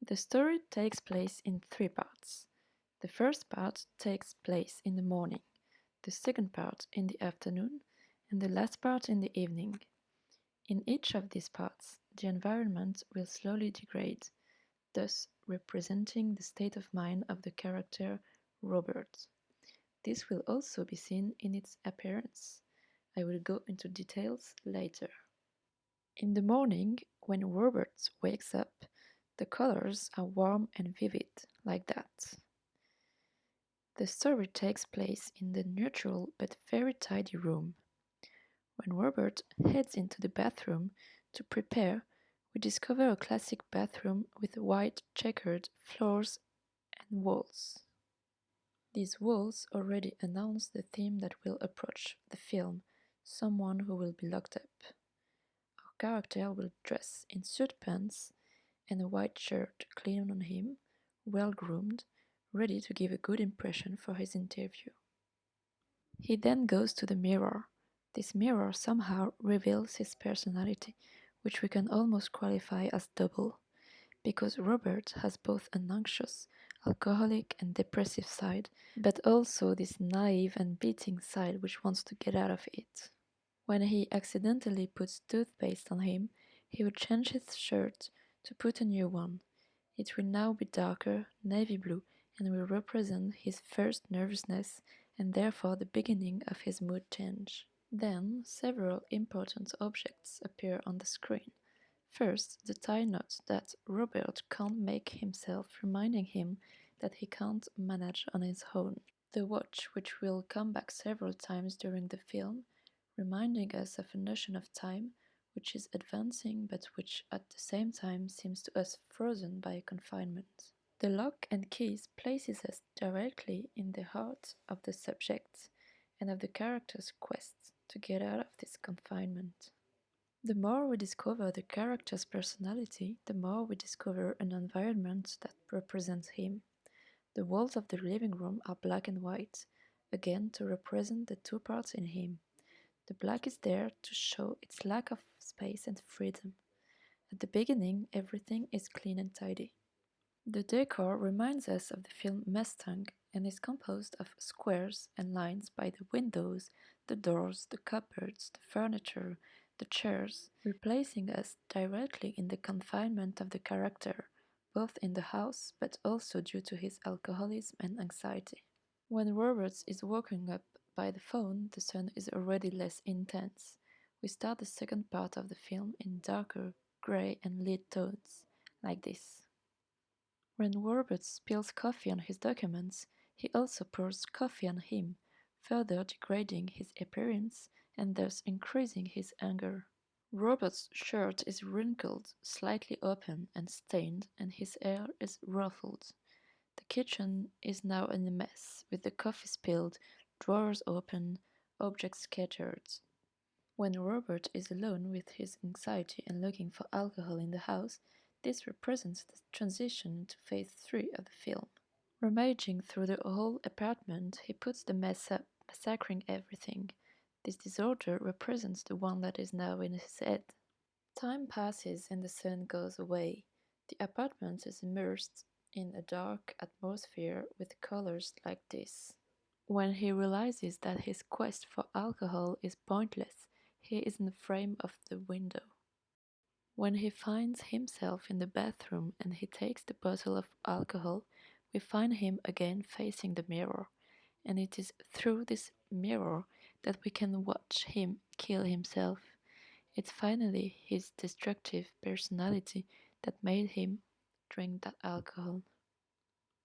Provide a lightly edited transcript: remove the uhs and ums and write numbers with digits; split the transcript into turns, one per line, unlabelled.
The story takes place in three parts. The first part takes place in the morning, the second part in the afternoon, and the last part in the evening. In each of these parts, the environment will slowly degrade, thus representing the state of mind of the character Robert. This will also be seen in its appearance. I will go into details later. In the morning, when Robert wakes up, the colors are warm and vivid, like that. The story takes place in the neutral but very tidy room. When Robert heads into the bathroom to prepare, we discover a classic bathroom with white checkered floors and walls. These walls already announce the theme that will approach the film, someone who will be locked up. Our character will dress in suit pants and a white shirt clean on him, well groomed, ready to give a good impression for his interview. He then goes to the mirror. This mirror somehow reveals his personality, which we can almost qualify as double, because Robert has both an anxious, alcoholic, and depressive side, but also this naive and beating side which wants to get out of it. When he accidentally puts toothpaste on him, he will change his shirt to put a new one. It will now be darker, navy blue, and will represent his first nervousness and therefore the beginning of his mood change. Then several important objects appear on the screen. First, the tie knot that Robert can't make himself, reminding him that he can't manage on his own. The watch, which will come back several times during the film, reminding us of a notion of time which is advancing but which at the same time seems to us frozen by confinement. The lock and keys places us directly in the heart of the subject and of the character's quest to get out of this confinement. The more we discover the character's personality, the more we discover an environment that represents him. The walls of the living room are black and white, again to represent the two parts in him. The black is there to show its lack of space and freedom. At the beginning, everything is clean and tidy. The decor reminds us of the film Mustang and is composed of squares and lines by the windows, the doors, the cupboards, the furniture, the chairs, replacing us directly in the confinement of the character, both in the house but also due to his alcoholism and anxiety. When Roberts is woken up by the phone, the sun is already less intense. We start the second part of the film in darker, grey and lead tones, like this. When Roberts spills coffee on his documents, he also pours coffee on him, further degrading his appearance and thus increasing his anger. Robert's shirt is wrinkled, slightly open and stained, and his hair is ruffled. The kitchen is now in a mess, with the coffee spilled, drawers open, objects scattered. When Robert is alone with his anxiety and looking for alcohol in the house, this represents the transition to phase 3 of the film. Rummaging through the whole apartment, he puts the mess up, massacring everything. This disorder represents the one that is now in his head. Time passes and the sun goes away. The apartment is immersed in a dark atmosphere with colors like this. When he realizes that his quest for alcohol is pointless, he is in the frame of the window. When he finds himself in the bathroom and he takes the bottle of alcohol, we find him again facing the mirror, and it is through this mirror that we can watch him kill himself. It's finally his destructive personality that made him drink that alcohol.